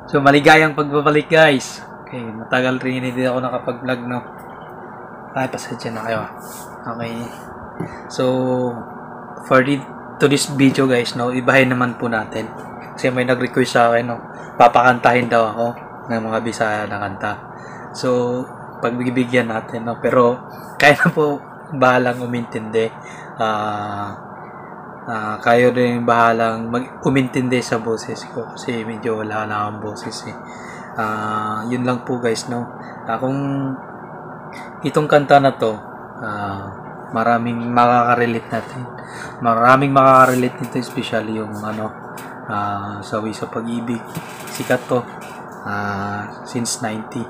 So, maligayang pagbabalik guys. Okay, matagal rin hindi ako nakapag-vlog, no? Ay, pasensya na kayo. Okay. So, to this video guys, no, ibahin naman po natin. Kasi may nag-request sa akin, no, papakantahin daw ako ng mga Bisaya na kanta. So, pagbibigyan natin, no, pero kaya na po bahalang umintindi. Kayo rin bahalang umintindi sa boses ko kasi medyo wala na akong boses eh. Yun lang po guys, no. Kung itong kanta na to, maraming makaka-relate natin. Maraming makaka-relate nito, especially yung Sawi sa Pag-ibig. Sikat to since 90.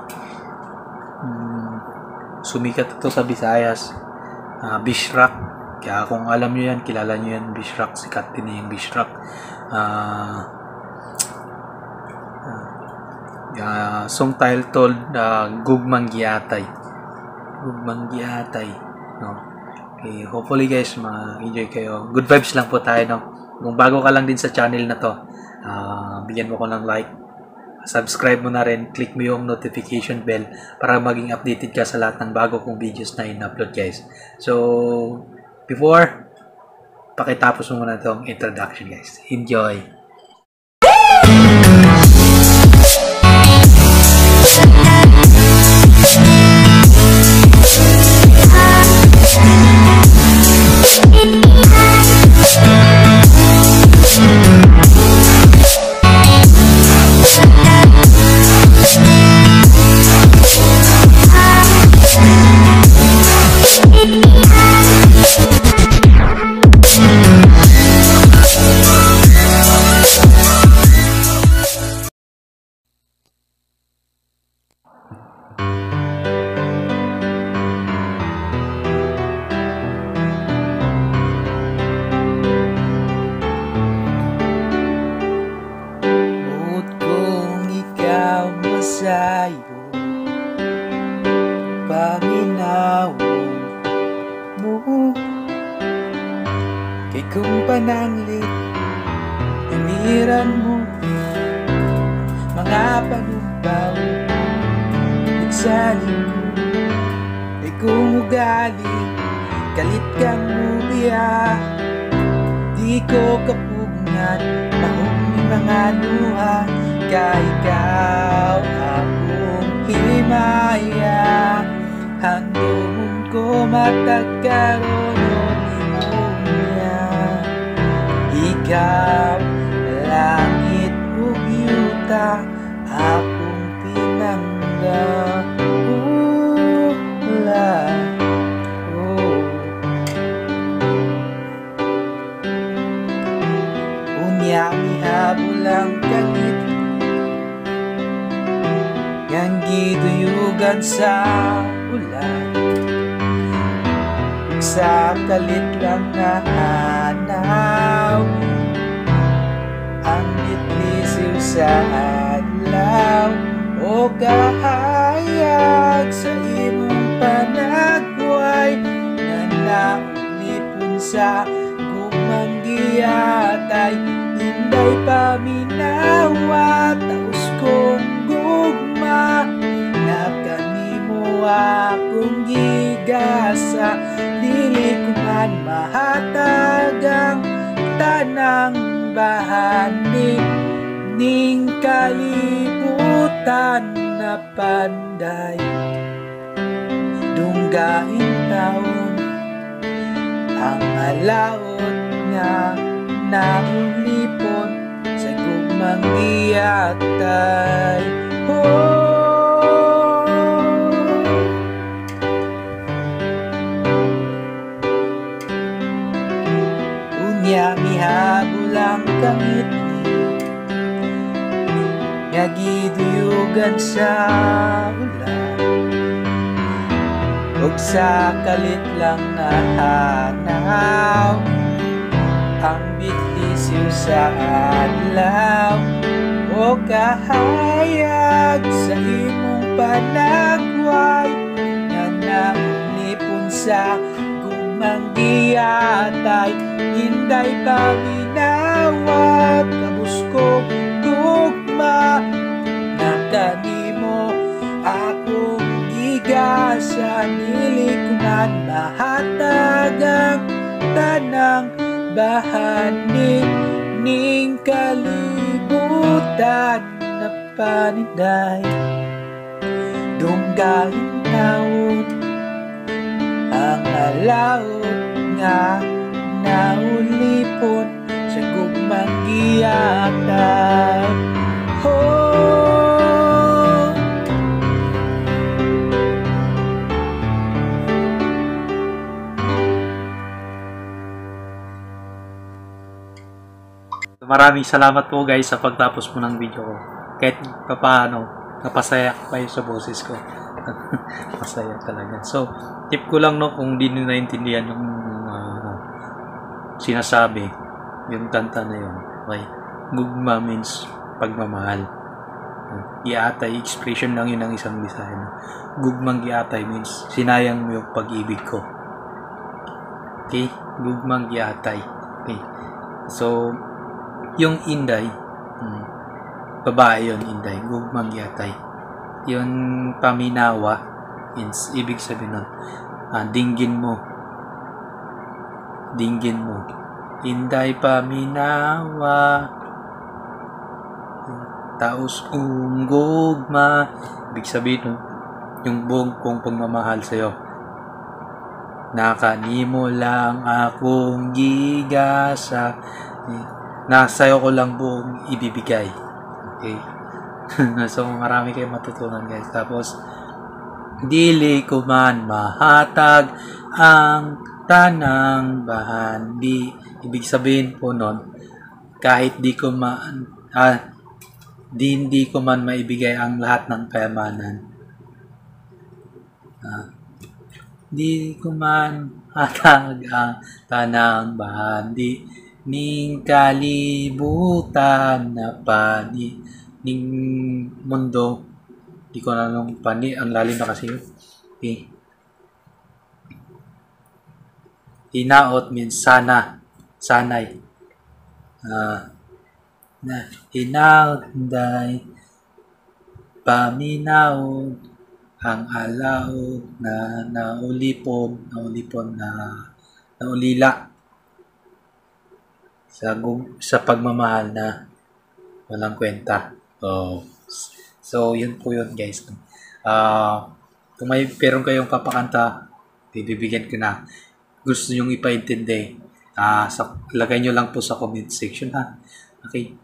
Sumikat ito sa Visayas. Bishrak. Kaya kung alam nyo yan, kilala nyo yan, Bishrak. Sikat din yung Bishrak. Song titled Gugmang Giatay. Gugmang Giatay, no? Okay, hopefully guys ma-enjoy kayo. Good vibes lang po tayo, no? Kung bago ka lang din sa channel na to, bigyan mo ko ng like, subscribe mo na rin, click mo yung notification bell para maging updated ka sa lahat ng bago kong videos na in-upload guys. So before pakitapos mo muna itong introduction guys. Enjoy! Sa'yo paminaw mo kay kung pananglit iniran mo mga panumpaw nagsaling mo kay kung ugali kalit kang mubiya di ko kapugnat mahong mga luha ka ikaw akong himaya hanggang ko matagkaroon niya ikaw langit o yuta akong pinangga unya mihabol ang kangit yang giduyugan sa ulan sa kalit lang nahanaw ang itlisiw sa adlaw o kahayag sa imong panagway na naulipon sa gugmang giyatay hinday paminawa taos kong nakanimo akong gigasa dili ko man mahatagang tanang bahani ning kalibutan na panday dunggaing taon ang alaot nga naulipon sa gugmang giyatay unya mihabol ang kangit nga giduyugan sa ulan ug sa kalit lang nahanaw ang bitlisiw sa adlaw o kahayag sa imong panagway na naunipon sa gugmang giyatay hinday paminawa kabus ko gugma kanimo akong gigasan, dili ko man mahatag ang tanang bahani ning kalibutan na paninday. Dunggaling taon ang alaot nga naulipon sa gugmang giyatay. Oh, maraming salamat po guys sa pagtapos po ng video ko. Kahit paano, napasaya kayo sa boses ko. Masaya talaga. So, tip ko lang no, kung di nyo naintindihan yung sinasabi, yung kanta na yun. Okay. Gugma means pagmamahal. Giatay, expression lang yun ng isang Bisaya. Gugmang giatay means sinayang mo yung pag-ibig ko. Okay? Gugmang giatay. Okay. So, yung Inday, babae yun, Inday. Gugmang giatay. Yung paminawa means, ibig sabihin nun, dinggin mo. Dinggin mo. Inday paminawa, taos kong gugma. Ibig sabihin nun, yung buong kong pagmamahal sa'yo. Nakanimo lang akong gigasa, nasayo ko lang buong ibibigay. Okay? So, marami kayong matutunan guys. Tapos, dili ko man mahatag ang tanang bahandi. Ibig sabihin po nun, kahit di ko man, hindi ko man maibigay ang lahat ng kayamanan. Di ko man hatag ang tanang bahandi ning kalibutan na pani ning mundo. Di ko na nung pani, ang lalim na kasi yun. Okay. Hinaot means sana, sanay. Hinaot day paminaw ang alaw na naulipon na naulila sa pagmamahal na walang kwenta. So yun po yun guys. Kung may peron kayong papakanta, bibigyan ko na. Gusto nyong ipaintindi, lagay nyo lang po sa comment section ha. Okay.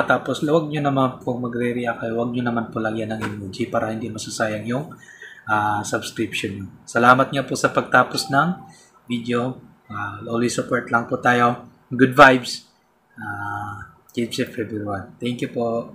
Tapos huwag nyo naman po magre-react kayo, huwag nyo naman po lagyan ng emoji para hindi masasayang yung subscription nyo. Salamat nga po sa pagtapos ng video. Always support lang po tayo. Good vibes. Keep safe everyone. Thank you po.